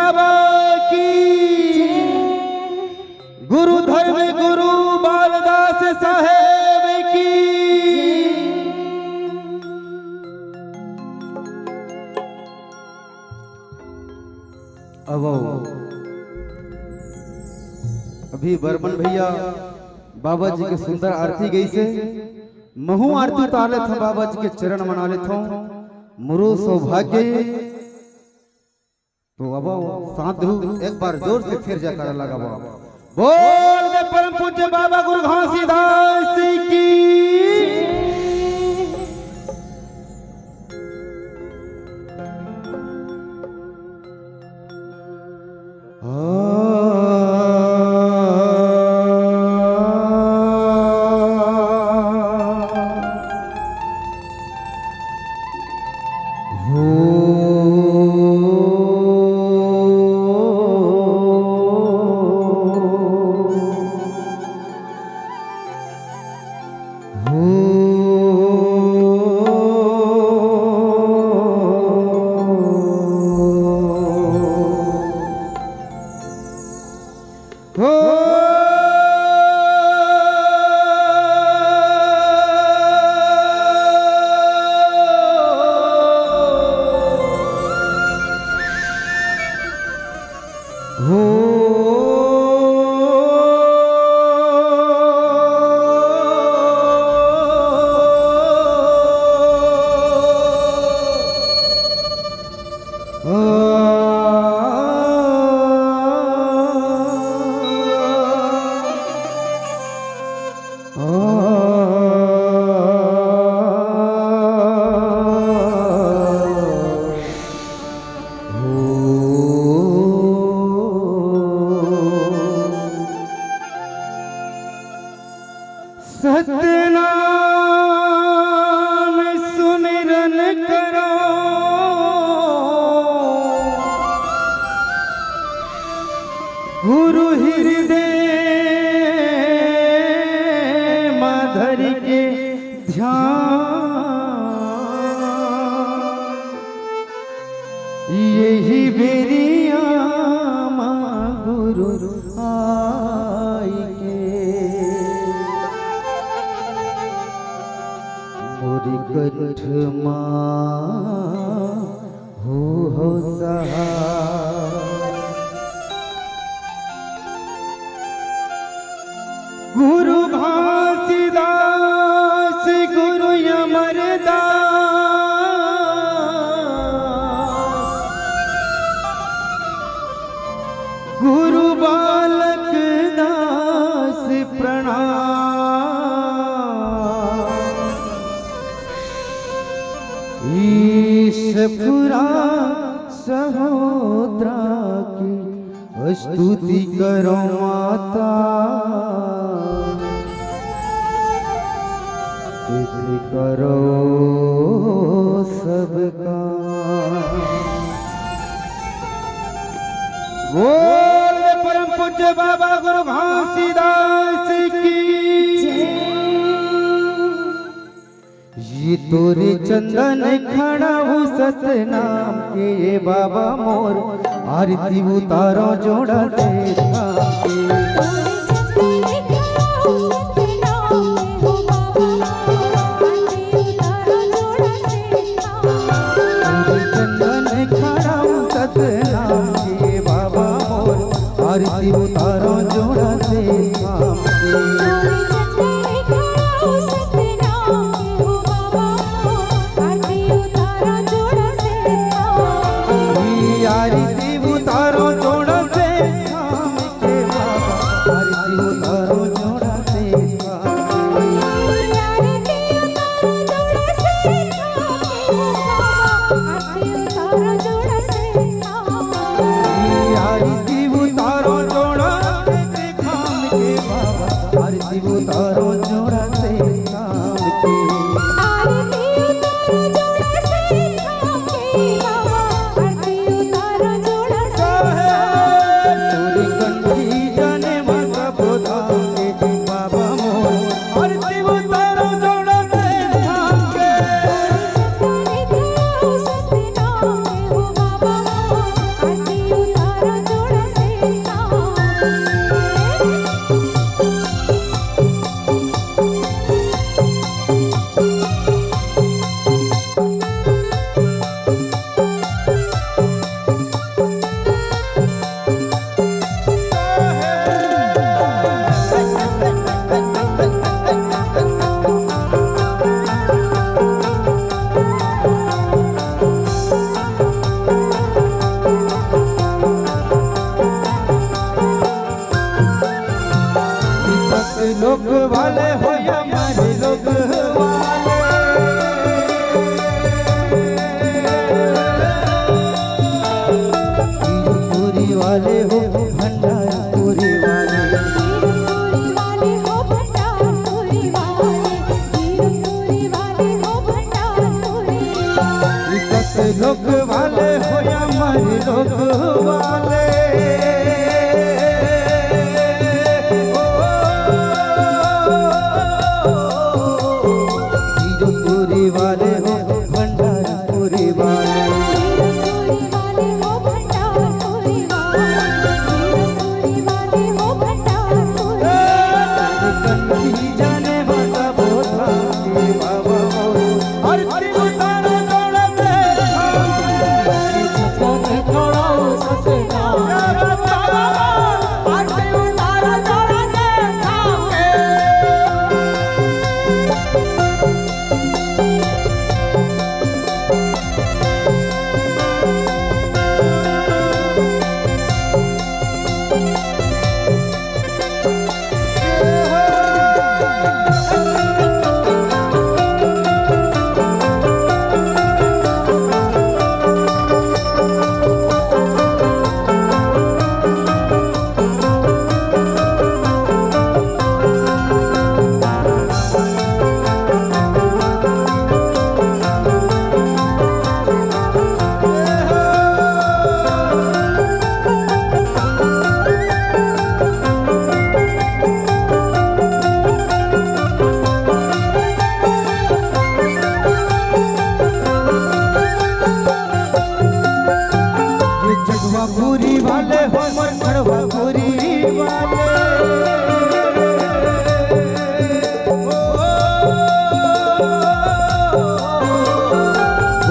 बाबा की, गुरु धर्म गुरु बालदास साहेब की। अब अभी बर्मन भैया बाबा जी के सुंदर आरती गई से महू आरती उतार था, बाबा जी के चरण मना ले था मुरु सौभाग्य। तो अब साधु एक बार जोर से फिर जाकर लगा बोल दे परम पूज्य बाबा गुरु घासीदास की। सतनाम सुमिरन करो, गुरु हृदय माधर के ध्यान, यही बेरिया गुरु आई के मोरी कंठ हो सहा। गुरु घासीदास गुरु अमरदास, गुरु बालक दास प्रणाम। ईशपुरा सहोदरा की स्तुति करो माता, स्तुति करो सबका। बोल परम पूज्य बाबा गुरु घासीदास की। ये तोरे चंदन खड़ा हूँ सतनाम के, ये बाबा मोर आरती उतारो जोड़ा देखा के। चंदन खड़ा हूँ सतनाम के, बाबा मोर आरती उतारो जोड़ा देखा के। आरती उतारो जोड़ा से थाम के बाबा, आरती उतारो जोड़ा से थाम के। आरती उतारो जोड़ा से थाम के बाबा, आरती उतारो जोड़ा से थाम के। वाले हो भंडारपुरी वाले, लोग वाले हो या हमारे लोग वाले, हीरोपुरी वाले हो भंडारपुरी वाले, जाने माता बोधा के बाबा और पूरी वाले हो मरखड़वा पूरी वाले,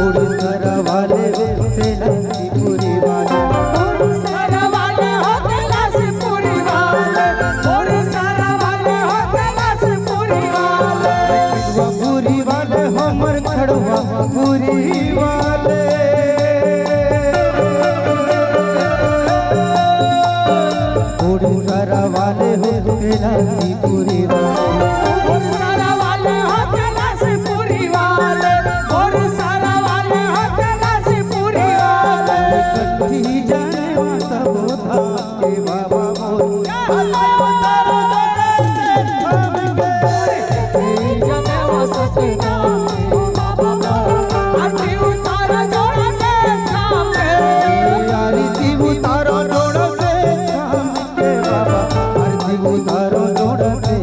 उड़ीसा वाले तेलासीपुरी वाले, उड़ीसा वाले हो तेलासीपुरी वाले, उड़ीसा वाले हो तेलासीपुरी वाले, पूरी वाले हो मरखड़वा पूरी वाले, उड़ीसा वाले हो तेलासीपुरी वाले, उड़ीसा वाले हो तेलासीपुरी वाले, उड़ीसा वाले हो तेलासीपुरी वाले, कट्ठी जाने माता बोधा के बाबा बोल, जाने माता सजना बाबा आरती उतारा जोड़ा से थामे, आरती उतारा जोड़ा से थामे बाबा, आरती उतारा जोड़ा से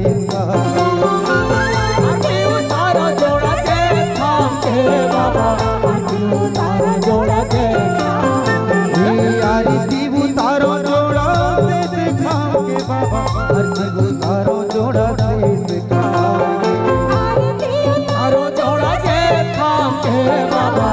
आरती उतारा जोड़ा से थामे बाबा, आरती उतारा जोड़ा से आरती उतारा जोड़ा से थामे बाबा, आरती उतारा जोड़ा से जोड़ा से थामे बाबा।